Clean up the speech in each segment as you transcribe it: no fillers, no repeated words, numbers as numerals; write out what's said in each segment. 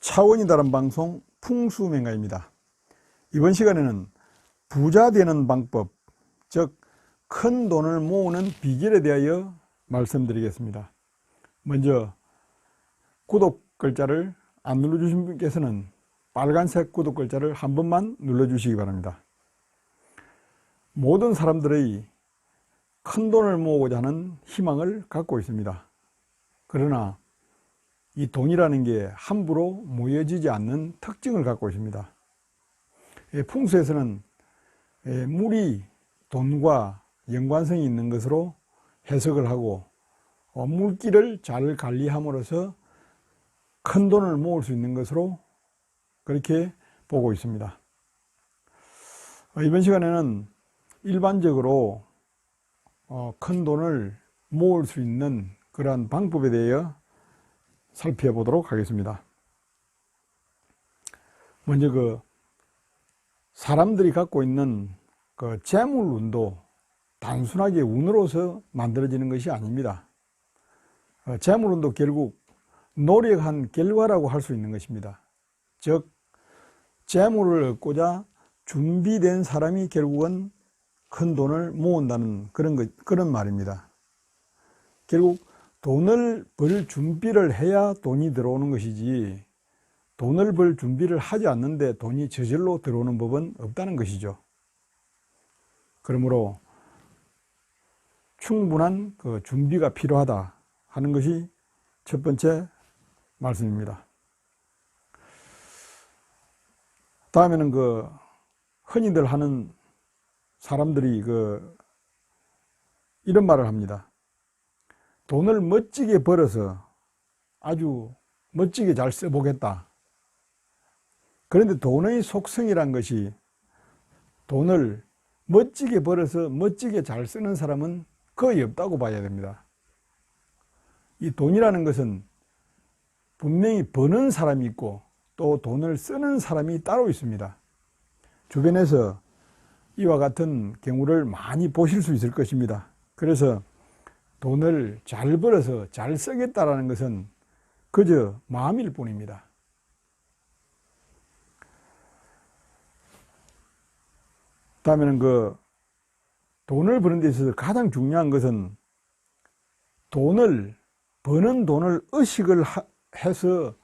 차원이 다른 방송 풍수명가입니다. 이번 시간에는 부자 되는 방법, 즉 큰 돈을 모으는 비결에 대하여 말씀드리겠습니다. 먼저 구독 글자를 안 눌러주신 분께서는 빨간색 구독 글자를 한 번만 눌러주시기 바랍니다. 모든 사람들의 큰 돈을 모으고자 하는 희망을 갖고 있습니다. 그러나 이 돈이라는 게 함부로 모여지지 않는 특징을 갖고 있습니다. 풍수에서는 물이 돈과 연관성이 있는 것으로 해석을 하고 물길을 잘 관리함으로써 큰 돈을 모을 수 있는 것으로 그렇게 보고 있습니다. 이번 시간에는 일반적으로 큰 돈을 모을 수 있는 그러한 방법에 대해 살펴보도록 하겠습니다. 먼저 사람들이 갖고 있는 재물운도 단순하게 운으로서 만들어지는 것이 아닙니다. 재물운도 결국 노력한 결과라고 할 수 있는 것입니다. 즉 재물을 얻고자 준비된 사람이 결국은 큰 돈을 모은다는 그런 말입니다. 결국 돈을 벌 준비를 해야 돈이 들어오는 것이지 돈을 벌 준비를 하지 않는데 돈이 저절로 들어오는 법은 없다는 것이죠. 그러므로 충분한 준비가 필요하다 하는 것이 첫 번째 말씀입니다. 다음에는 흔히들 하는 사람들이 이런 말을 합니다. 돈을 멋지게 벌어서 아주 멋지게 잘 써보겠다. 그런데 돈의 속성이란 것이 돈을 멋지게 벌어서 멋지게 잘 쓰는 사람은 거의 없다고 봐야 됩니다. 이 돈이라는 것은 분명히 버는 사람이 있고 또 돈을 쓰는 사람이 따로 있습니다. 주변에서 이와 같은 경우를 많이 보실 수 있을 것입니다. 그래서 돈을 잘 벌어서 잘 쓰겠다라는 것은 그저 마음일 뿐입니다. 다음에는 돈을 버는 데 있어서 가장 중요한 것은 버는 돈을 의식을 해서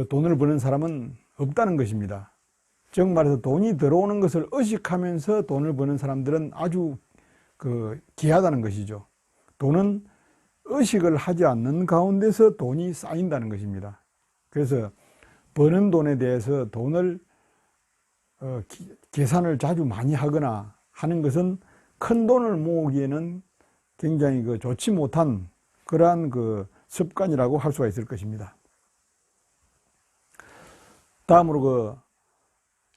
돈을 버는 사람은 없다는 것입니다. 즉 말해서 돈이 들어오는 것을 의식하면서 돈을 버는 사람들은 아주 귀하다는 것이죠. 돈은 의식을 하지 않는 가운데서 돈이 쌓인다는 것입니다. 그래서 버는 돈에 대해서 돈을 계산을 자주 많이 하거나 하는 것은 큰 돈을 모으기에는 굉장히 좋지 못한 그러한 습관이라고 할 수가 있을 것입니다. 다음으로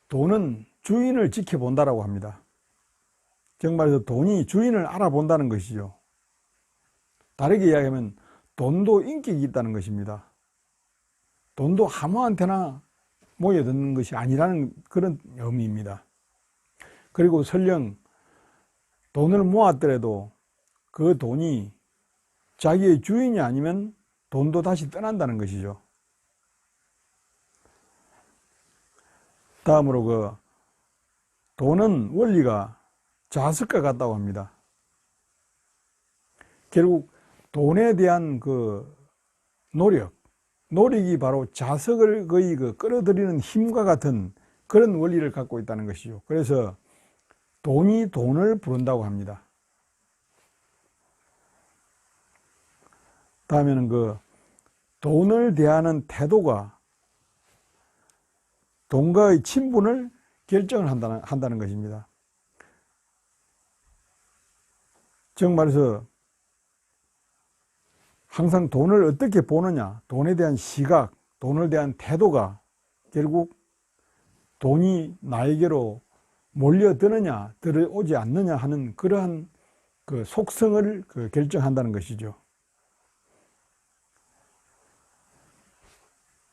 돈은 주인을 지켜본다라고 합니다. 정말로 돈이 주인을 알아본다는 것이죠. 다르게 이야기하면 돈도 인격이 있다는 것입니다. 돈도 아무한테나 모여드는 것이 아니라는 그런 의미입니다. 그리고 설령 돈을 모았더라도 그 돈이 자기의 주인이 아니면 돈도 다시 떠난다는 것이죠. 다음으로 돈은 원리가 자석과 같다고 합니다. 결국 돈에 대한 노력이 바로 자석을 거의 끌어들이는 힘과 같은 그런 원리를 갖고 있다는 것이죠. 그래서 돈이 돈을 부른다고 합니다. 다음에는 돈을 대하는 태도가 돈과의 친분을 결정을 한다는 것입니다. 즉 말해서 항상 돈을 어떻게 보느냐, 돈에 대한 시각, 돈에 대한 태도가 결국 돈이 나에게로 몰려드느냐, 들어오지 않느냐 하는 그러한 속성을 결정한다는 것이죠.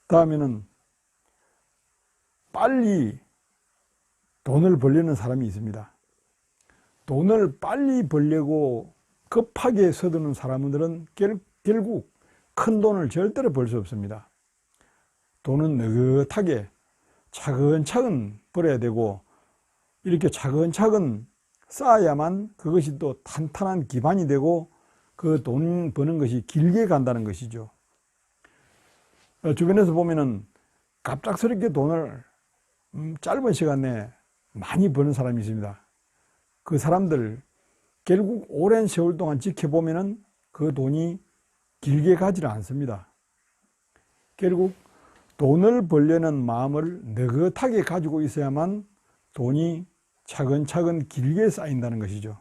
다음에는 빨리 돈을 벌려는 사람이 있습니다. 돈을 빨리 벌려고 급하게 서두르는 사람들은 결국 큰 돈을 절대로 벌 수 없습니다. 돈은 느긋하게 차근차근 벌어야 되고, 이렇게 차근차근 쌓아야만 그것이 또 탄탄한 기반이 되고 그 돈 버는 것이 길게 간다는 것이죠. 주변에서 보면은 갑작스럽게 돈을 짧은 시간 내에 많이 버는 사람이 있습니다. 그 사람들 결국 오랜 세월 동안 지켜보면은 그 돈이 길게 가지를 않습니다. 결국 돈을 벌려는 마음을 느긋하게 가지고 있어야만 돈이 차근차근 길게 쌓인다는 것이죠.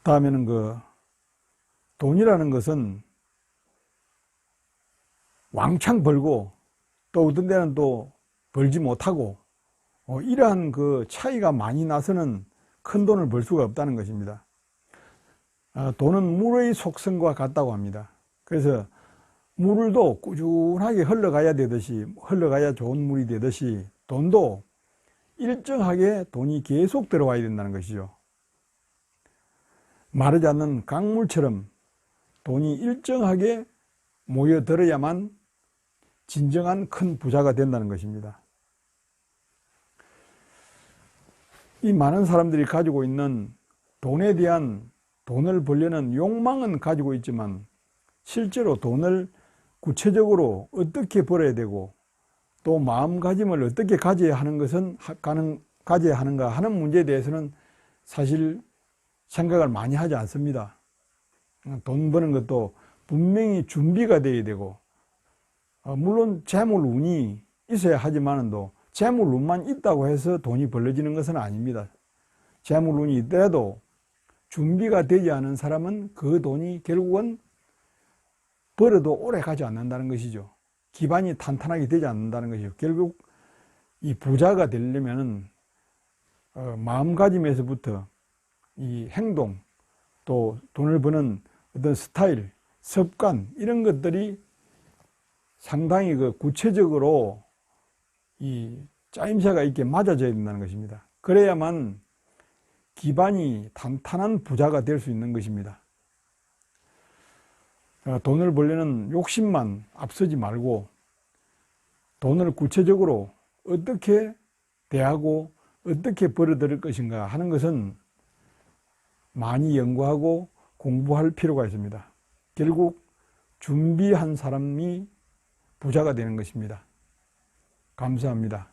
다음에는 돈이라는 것은 왕창 벌고 또 어떤 데는 또 벌지 못하고 이러한 차이가 많이 나서는 큰 돈을 벌 수가 없다는 것입니다. 돈은 물의 속성과 같다고 합니다. 그래서 물도 꾸준하게 흘러가야 되듯이, 흘러가야 좋은 물이 되듯이 돈도 일정하게 돈이 계속 들어와야 된다는 것이죠. 마르지 않는 강물처럼 돈이 일정하게 모여들어야만 진정한 큰 부자가 된다는 것입니다. 이 많은 사람들이 가지고 있는 돈에 대한, 돈을 벌려는 욕망은 가지고 있지만 실제로 돈을 구체적으로 어떻게 벌어야 되고 또 마음가짐을 어떻게 가져야 하는 것은 가져야 하는가 하는 문제에 대해서는 사실 생각을 많이 하지 않습니다. 돈 버는 것도 분명히 준비가 되어야 되고, 물론 재물운이 있어야 하지만도 재물운만 있다고 해서 돈이 벌어지는 것은 아닙니다. 재물운이 있더라도 준비가 되지 않은 사람은 그 돈이 결국은 벌어도 오래 가지 않는다는 것이죠. 기반이 탄탄하게 되지 않는다는 것이죠. 결국 이 부자가 되려면은 마음가짐에서부터 이 행동, 또 돈을 버는 어떤 스타일, 습관, 이런 것들이 상당히 구체적으로 이 짜임새가 있게 맞아져야 된다는 것입니다. 그래야만 기반이 탄탄한 부자가 될 수 있는 것입니다. 돈을 벌려는 욕심만 앞서지 말고 돈을 구체적으로 어떻게 대하고 어떻게 벌어들일 것인가 하는 것은 많이 연구하고 공부할 필요가 있습니다. 결국 준비한 사람이 부자가 되는 것입니다. 감사합니다.